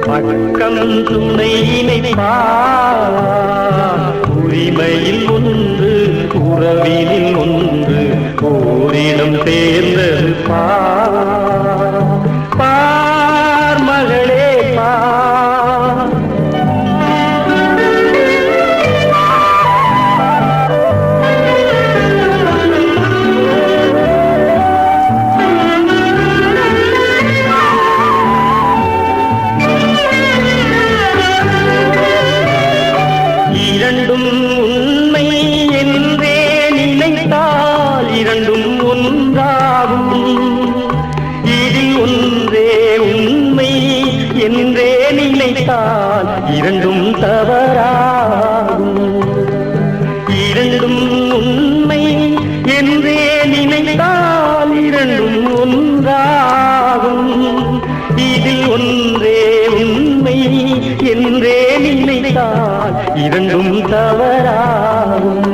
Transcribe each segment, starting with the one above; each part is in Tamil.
பக்கம் துணையினை உரிமையில் ஒன்று உறவினில் ஒன்று ஓரிடம் சேர்ந்தது பார் மகளே இரண்டும் உண்மை என்றே நினைத்தால் இரண்டும் ஒன்றாகும். இதில் ஒன்றே உண்மை என்றே நினைத்தால் இரண்டும் தவறாகும். இரண்டும் உண்மை என்றே நினைத்தால் இரண்டும் ஒன்றாகும். இதில் ஒன்றே உண்மை என்றே நினைத்தால் இரண்டும் தவறாகும்.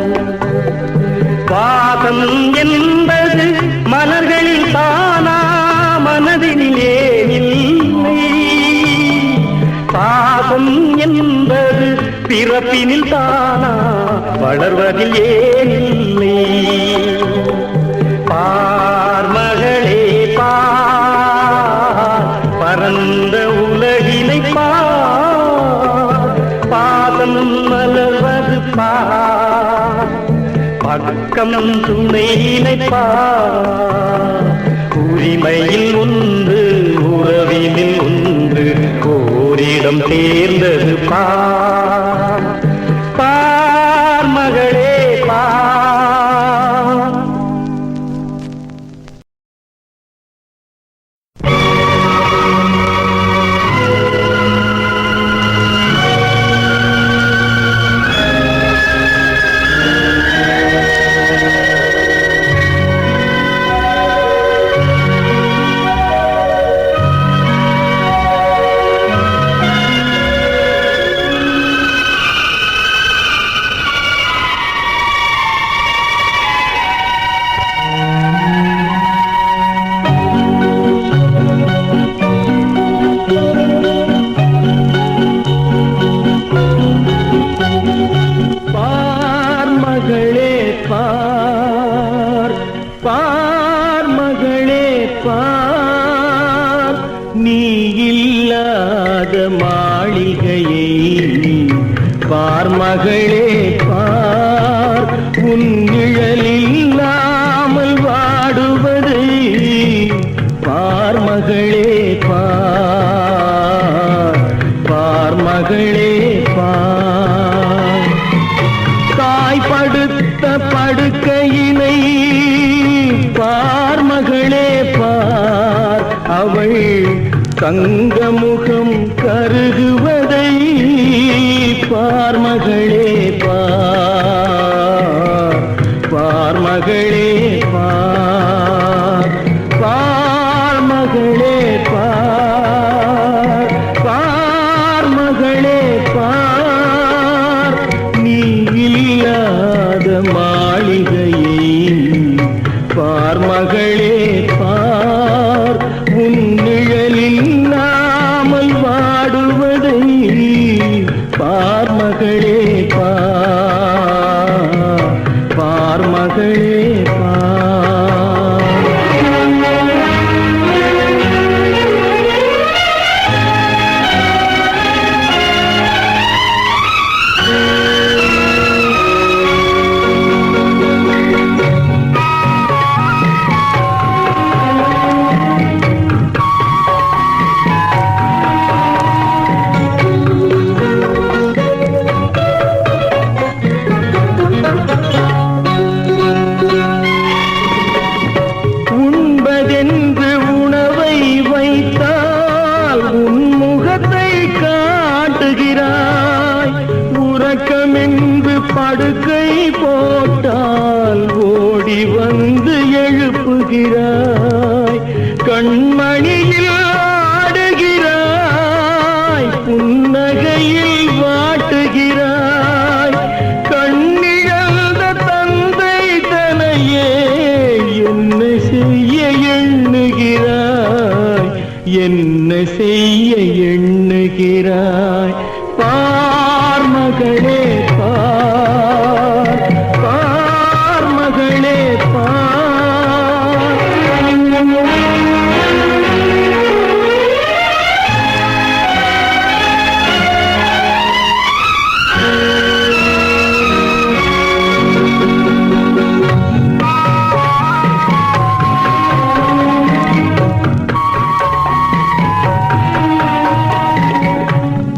பாசம் என்பது மலர்களில் தானா மனதினிலே இல்லை. பாசம் என்பது பிறப்பினில் தானா வளர்வதில் ஏனில்லை. பார் மகளே பரந்த உலகினை பாதம் மலர்வது பக்கம் துணையினை உரிமையில் ஒன்று உறவினில் ஒன்று ஓரிடம் சேர்ந்தது பார் மகளே பார் மகளே பார் நீ இல்லாத மாளிகையை பார் மகளே பார் உன் நிழலில் இல்லாமல் வாடுவதை பார் மகளே பார் மகளே பார் தாய் படுத்த படுக்கையினை பார் மகளே பார் அவள் தங்கமுகம் கருகுவதை பார் மகளே பார் மகளே பார் மகளே பார் மகளே பார் நீ இல்லாத மாளிகையை பார் மகளே பார் உன் நிழலில் இல்லாமல் வாடுவதை பார் மகளே பார் மகளே உண்பதென்று உணவை வைத்தால் உன் முகத்தை காட்டுகிறாய். உறக்கமென்று படுக்கை போட்டால் ஓடி வந்து எழுப்புகிறாய். கண்மணியில் ஆடுகிறாய், புன்னகையில் வாட்டுகிறாய். கண்ணிழந்த தந்தை தனையே என்ன செய்ய எண்ணுகிறாய். என்ன செய்ய எண்ணுகிறாய்? பார் மகளே பார், பார் மகளே பார்.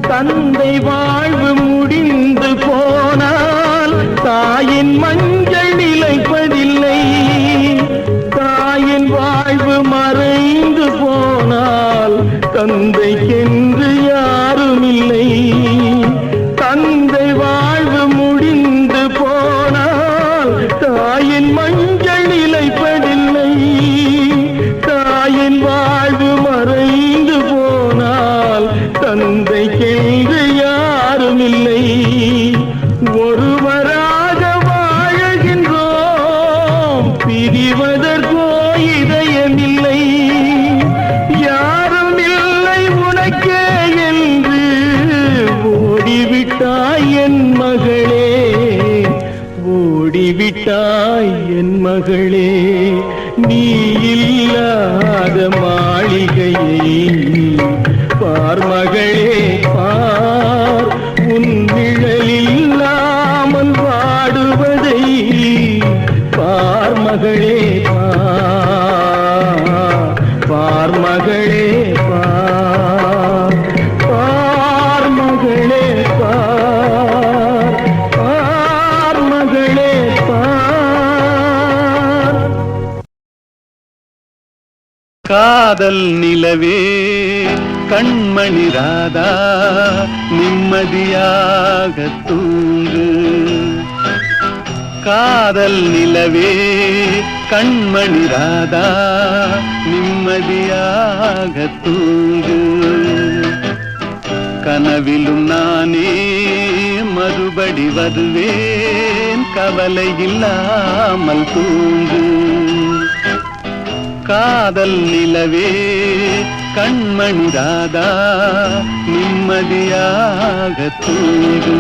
தந்தை வாழ்வு முடிந்து போனால் தாயின் மஞ்சள் நிலைப்பதில்லை. தாயின் வாழ்வு மறைந்து போனால் தந்தைக்கென்று யாரும் இல்லை. தந்தை வாழ்வு முடிந்து போனால் தாயின் மஞ்சள் நிலைப்பதில்லை. தாயின் வாழ்வு மறைந்து போனால் தந்தைக்கென்று யாரும் இல்லை. ஒருவராக வாழுகின்றோம், பிரிவதற்கோ இதயமில்லை. யாரும் இல்லை உனக்கே என்று ஓடிவிட்டாய் என் மகளே, ஓடிவிட்டாய் என் மகளே. நீ இல்லாத மாளிகையை பார் மகளே பார், உன் நிழலில்லாமல் வாடுவதை பார் மகளே பார், பார் மகளே பார், பார் மகளே பார், பார் மகளே பார். காதல் நிலவே கண்மணி ராதா, நிம்மதியாக தூங்கு. காதல் நிலவே கண்மணி ராதா, நிம்மதியாக தூங்கு. கனவிலும் நானே மறுபடி வருவேன், கவலை இல்லாமல் தூங்கு. காதல் நிலவே கண்மணி ராதா, நிம்மதியாக தூங்கு.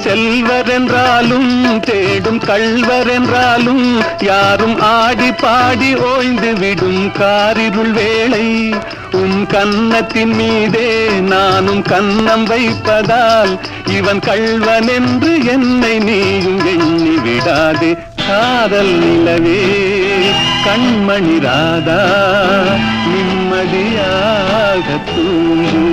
செல்வர் என்றாலும் தேடும் கள்வர் என்றாலும் யாரும் ஆடி பாடி ஓய்ந்து விடும் காரிருள் வேளை. உன் கன்னத்தின் மீதே நானும் கன்னம் வைப்பதால் இவன் கள்வன் என்று என்னை நீயும் எண்ணி விடாதே. காதல் நிலவே கண்மணி ராதா, நிம்மதியாக தூங்கு.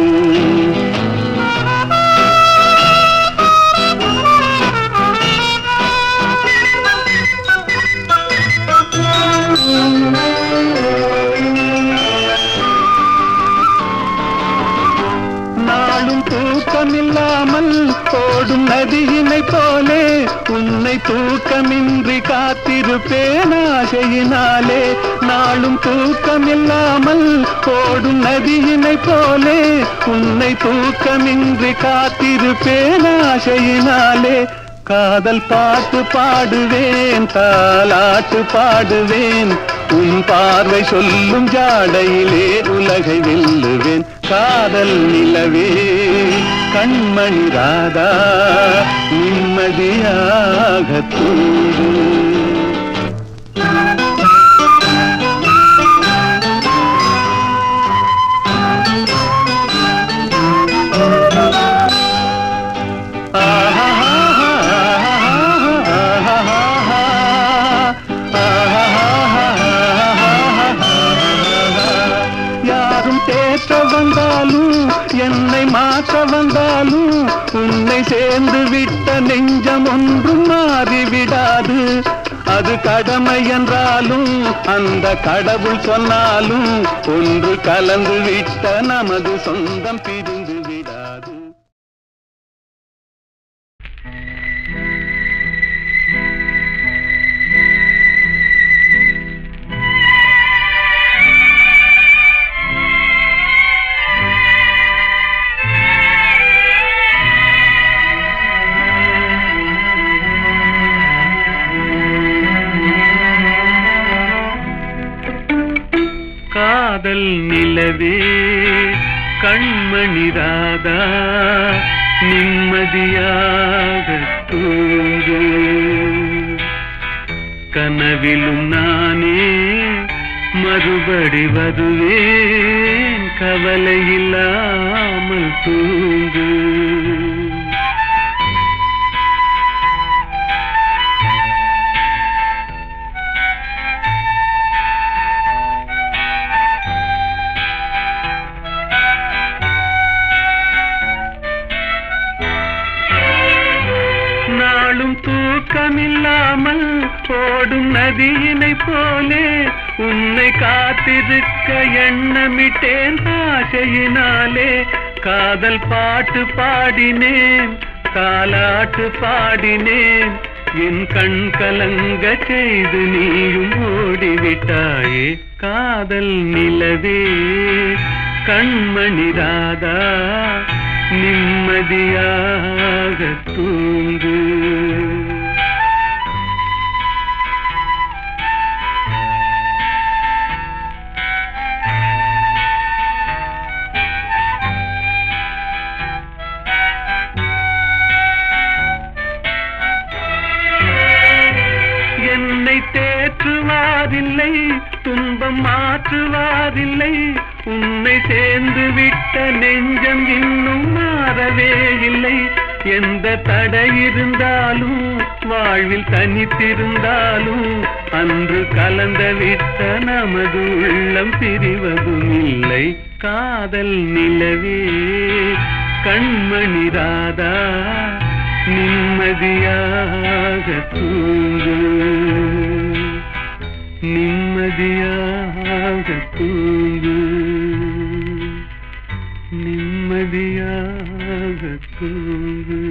நாளும் தூக்கமில்லாமல் ஓடும் நதியினை போலே உன்னை தூக்கமின்றி காத்திருப்பேன் ஆசையினாலே. நாளும் தூக்கமில்லாமல் ஓடும் நதியினை போலே உன்னை தூக்கமின்றி காத்திருப்பேன் ஆசையினாலே. காதல் பாட்டு பாடுவேன், தாலாட்டு பாடுவேன், உன் பார்வை சொல்லும் ஜாடையிலே உலகை வெல்லுவேன். காதல் நிலவே கண்மணி ராதா, நிம்மதியாக தூங்கு. வந்தாலும் என்னை மாற்ற வந்தாலும் உன்னை சேர்ந்து விட்ட நெஞ்சம் ஒன்றும் மாறிவிடாது. அது கடமை என்றாலும் அந்த கடவுள் சொன்னாலும் ஒன்று கலந்து விட்ட நமது சொந்தம் பிரிந்து விடாது. காதல் நிலவே கண்மணி ராதா நிம்மதியாக தூங்கு. கனவிலும் நானே மறுபடி வருவேன், கவலை இல்லாமல் தூங்கு. தூக்கமில்லாமல் ஓடும் நதியினை போலே உன்னை காத்திருக்க எண்ணமிட்டேன் ஆசையினாலே. காதல் பாட்டு பாடினேன், தாலாட்டு பாடினேன், என் கண் கலங்க செய்து நீயும் ஓடிவிட்டாயே. காதல் நிலவே கண்மணி ராதா நிம்மதியாக தூங்கு. என்னை தேற்றுவாரில்லை, துன்பம் மாற்றுவாரில்லை, உன்னை சேர்ந்து விட்ட நெஞ்சம் இன்னும் மாறவே இல்லை. எந்த தடை இருந்தாலும் வாழ்வில் தனித்திருந்தாலும் அன்று கலந்த விட்ட நமது உள்ளம் பிரிவதும் இல்லை. காதல் நிலவே கண்மணி ராதா நிம்மதியாக தூங்கு, நிம்மதியாக தூங்கு, நிம்மதியாக தூங்கு.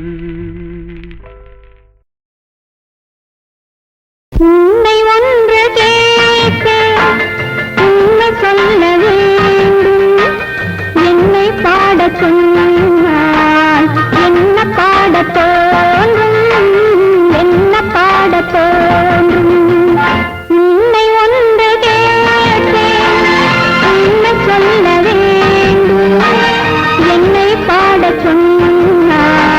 உன்னை ஒன்று கேட்க உன்னை சொல்ல வேண்டும், என்னை பாடச் சொன்னால் என்ன பாடத் தோன்றும், என்ன பாடத் தோன்றும். உன்னை ஒன்று கேட்க உன்னை சொல்ல வேண்டும், என்னை பாடச் சொன்னால்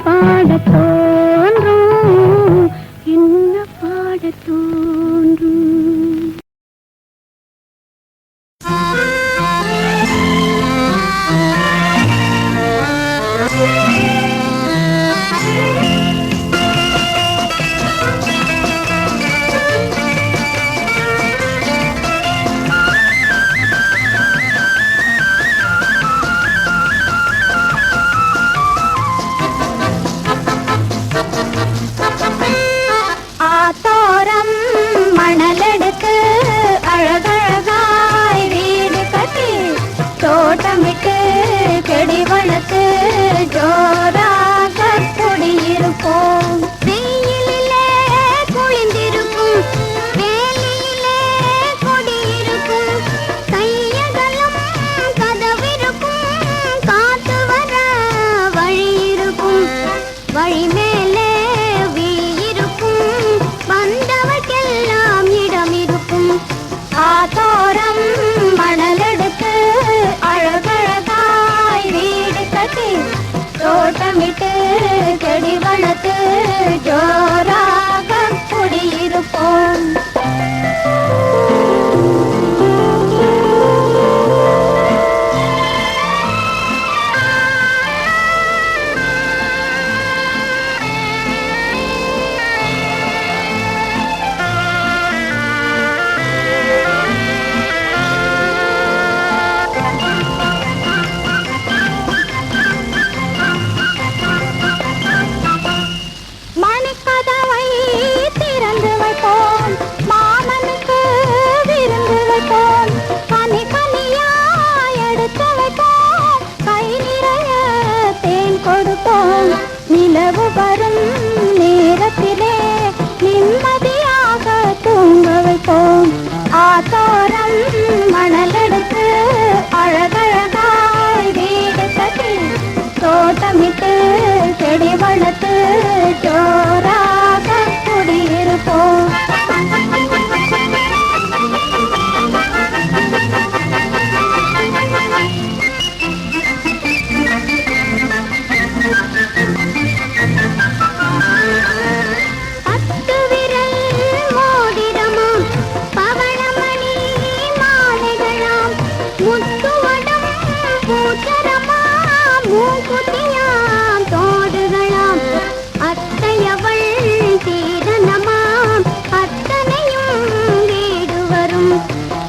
பாடத் தோன்றும், என்ன பாடத் தோன்றும். ஆத்தோரம் மணலெடுத்து அழகழகாய் வீடு கட்டி தோட்டமிட்டு செடி வளர்த்து ஜோராக குடியிருப்போம். வெயிலிலே குளிந்திருக்கும், வேலியிலே குடியிருக்கும், கையகலும் கதவிருக்கும், காத்து வர வழி இருக்கும், வழி மேலே வந்தவர்க்கெல்லாம் இடம் இருக்கும். ஆத்தோரம் மணலெடுத்து அழகழகாய் வீடு கட்டி தோட்டமிட்டு செடி வளர்த்து ஜோராக குடியிருப்போம். மணிக்கதவை திறந்து வைப்போம், மாமனுக்கு விருந்து வைப்போம், கனி கனியாய் எடுத்து வைப்போம், கை நிறைய தேன் கொடுப்போம். நிலவு வரும் நேரத்திலே நிம்மதியாக தூங்க வைப்போம். ஆத்தோரம் மணலெடுத்து அழகழகாய் வீடு கட்டி தோட்டமிட்டு செடி வளர்த்து ஜோராக குடியிருப்போம். பத்து விரல் மோதிரமாம், பவளமணி மாலைகளாம், முத்துவடம் பூச்சரமாம், மூக்குத்தியாம் தோடுகளாம், அத்தையவள் சீதனமாம், அத்தனையும் வீடு வரும்.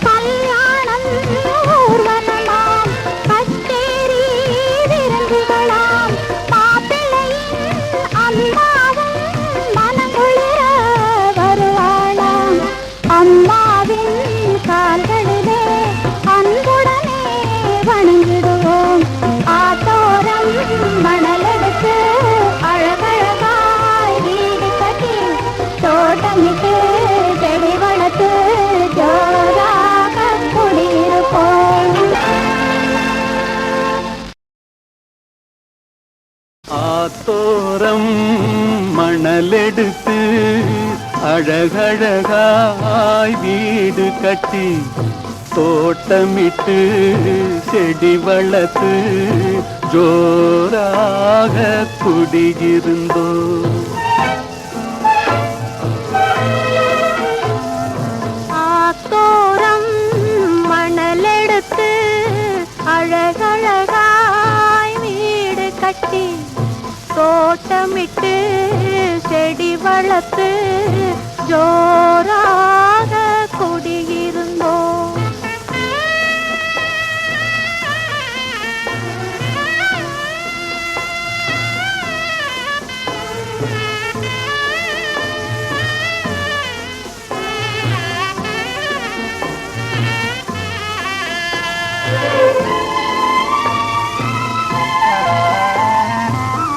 கல்யாணம் ஊர்வலமாம், கச்சேரி விருந்துகளாம், மாப்பிள்ளையின் அம்மாவும் மனங்குளிர வருவாளாம். அம்மாவின் கால்களிலே அன்புடனே வணங்கிடுவோம். ஆத்தோரம் மணலெடுத்து அழகழகாய் வீடு கட்டி தோட்டமிட்டு செடி வளர்த்து ஜோராக குடியிருப்போம். ஆத்தோரம் மணலெடுத்து அழகழகாய் வீடு கட்டி தோட்டமிட்டு செடி வளர்த்து ஜோராக குடியிருந்தோம். ஆத்தோரம் மணலெடுத்து அழகழகாய் வீடு கட்டி தோட்டமிட்டு செடி வளர்த்து ஜோராக குடியிருந்தோம்.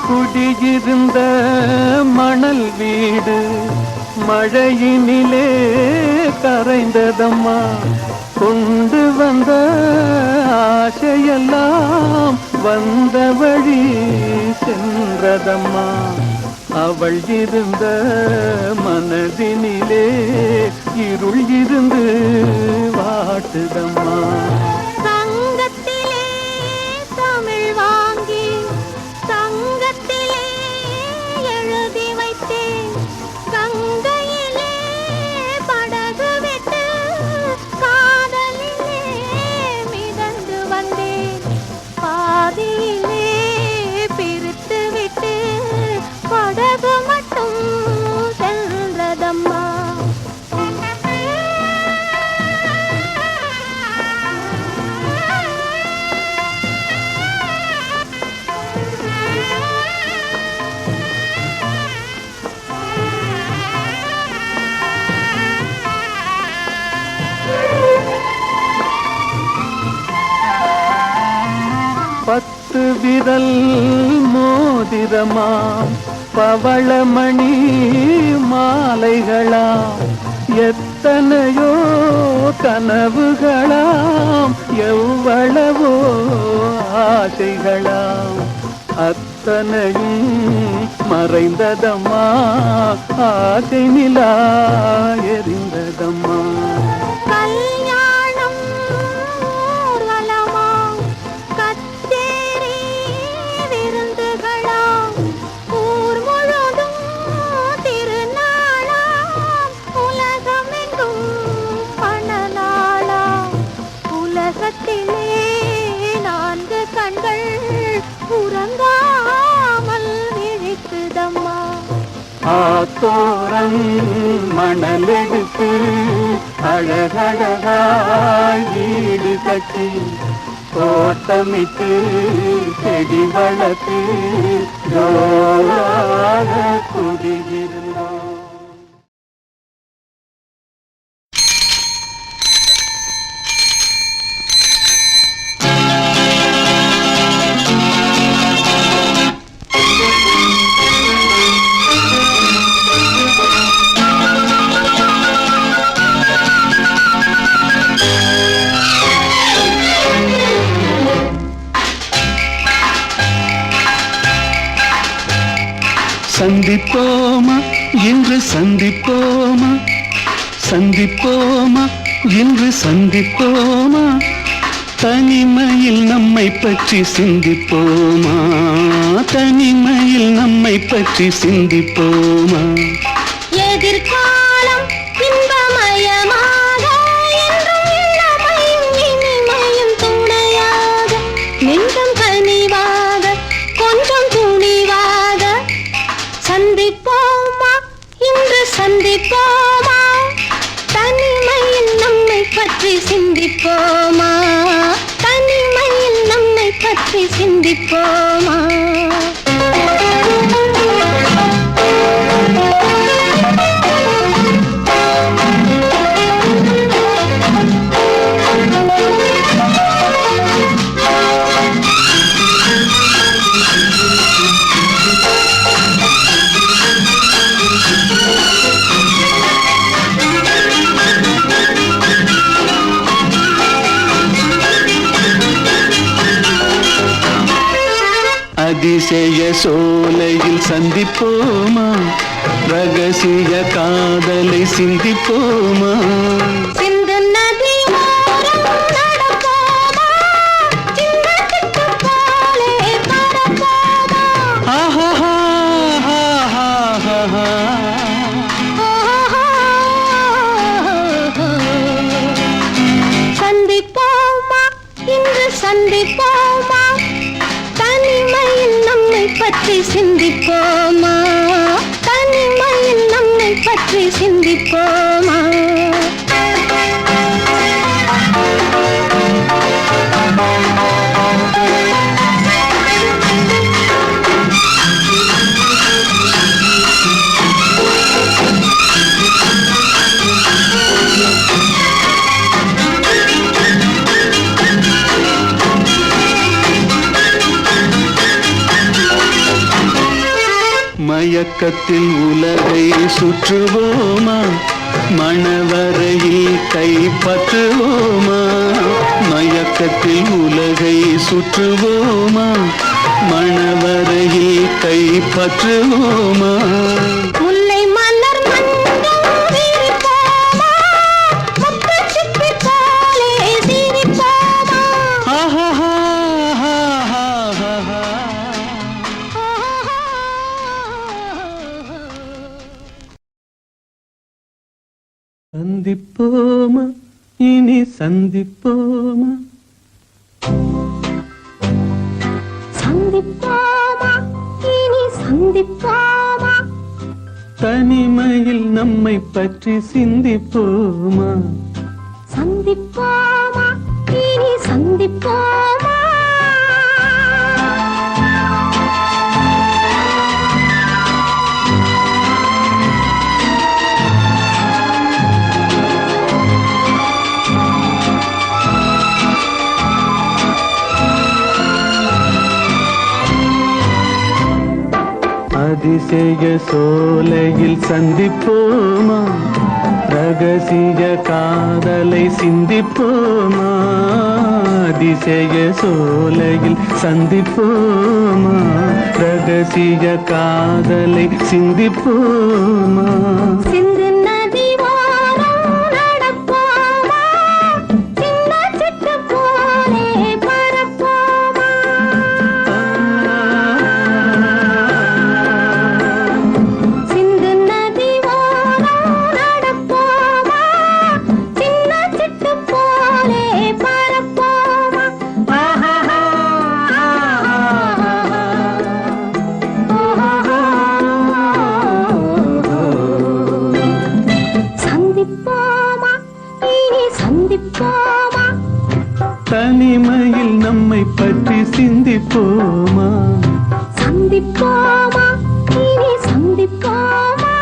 குடியிருந்த மணல் வீடு மழையினிலே கரைந்ததம்மா, கொண்டு வந்த ஆசையெல்லாம் வந்த வழி சென்றதம்மா. அவள் இருந்த மனதினிலே இருள் இருந்து வாட்டுதம்மா. சங்கத்திலே தமிழ் வாங்கி சங்கத்திலே விரல் மோதிரமாம் பவளமணி மாலைகளாம் எத்தனையோ கனவுகளாம் எவ்வளவோ ஆசைகளாம் அத்தனையும் மறைந்ததம்மா ஆசை நிலா எரிந்ததம்மா. கல்யாணம் ஊர்வலமாம் கச்சேரி விருந்துகளாம் ஊர் முழுதும் திருநாளாம் உலகமெங்கும் பணநாளாம் உலகத்திலே 4 கண்கள் உறங்காமல் விழிக்குதம்மா. ஆத்தோரம் மணலெடுத்து அழகழகாய் வீடு கட்டி தோட்டமிட்டு செடி வளர்த்து ஜோராக குடியிருந்தோம். சந்திப்போமா இன்று சந்திப்போமா, சந்திப்போமா இன்று சந்திப்போமா, தனிமையில் நம்மை பற்றி சிந்திப்போமா, தனிமையில் நம்மை பற்றி சிந்திப்போமா. எதிர்காலம் இன்பமயமாக என்றும் இளமையும் இனிமையும் துணையாக நெஞ்சம் கனிவாக கொஞ்சம் துணிவாக சந்திப்போமா இன்று சந்திப்போமா, தனிமையில் நம்மை பற்றி சிந்திப்போமா, தனிமையில் நம்மை பற்றி சிந்திப்போமா. அதிசய சோலையில் சந்திப்போமா, ரகசிய காதலை சிந்திப்போமா. சிந்து நதி ஓரம் நடப்போமா, சின்னத்துக்கு போலே பரப்போமா. ஆஹா சந்திப்போமா இன்று சந்திப்போமா, தனிமையில் நம்மை பற்றி சிந்திப்போமா, தனிமையில் நம்மை பற்றி சிந்திப்போமா. மயக்கத்தில் உலகை சுற்றுவோமா, மணவரையில் கைப்பற்றுவோமா, மயக்கத்தில் உலகை சுற்றுவோமா, மணவரையில் கைப்பற்றுவோமா. முல்லை மலர் மஞ்சள் விரிப்போமா, முத்துச் சிப்பி போலே சிரிப்போமா. சந்திப்போமா இனி சந்திப்போமா, சந்திப்போமா இனி சந்திப்போமா, தனிமையில் நம்மை பற்றி சிந்திப்போமா, சந்திப்போமா இனி சந்திப்போமா. அதிசய சோலையில் சந்திப்போமா ரகசிய காதலை சிந்திப்போமா அதிசய சோலையில் சந்திப்போமா ரகசிய காதலை சிந்திப்போமா சிந்து நதி ஓரம் நடப்போமா சின்ன சிட்டு போலே பறப்போமா சிந்து நதி ஓரம் நடப்போமா சின்ன சிட்டு போலே பறப்போமா சந்திப்போமா இனி சந்திப்போமா தனிமையில் நம்மை பற்றி சிந்திப்போமா சந்திப்போமா இனி சந்திப்போமா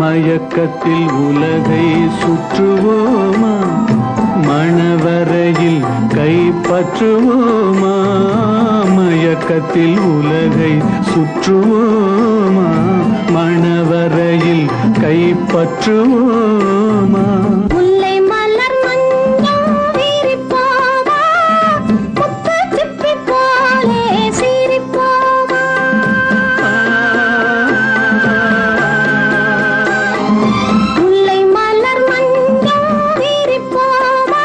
மயக்கத்தில் உலகை சுற்றுவோமா மணவரையில் கைப்பற்றுவோமா மயக்கத்தில் உலகை சுற்றுவோமா மணவரையில் கைப்பற்றுவோமா முல்லை மலர் மஞ்சள் விரிப்போமா முத்து சிப்பி போலே சிரிப்போமா முல்லை மலர் மஞ்சள் விரிப்போமா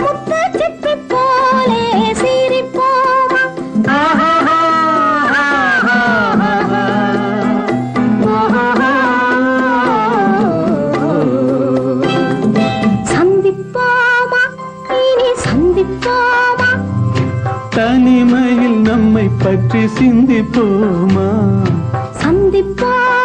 முத்து சிப்பி போலே சிரிப்போமா சந்திப்போமா இனி சந்திப்போமா தனிமையில் நம்மை பற்றி சிந்திப்போமா சந்திப்போமா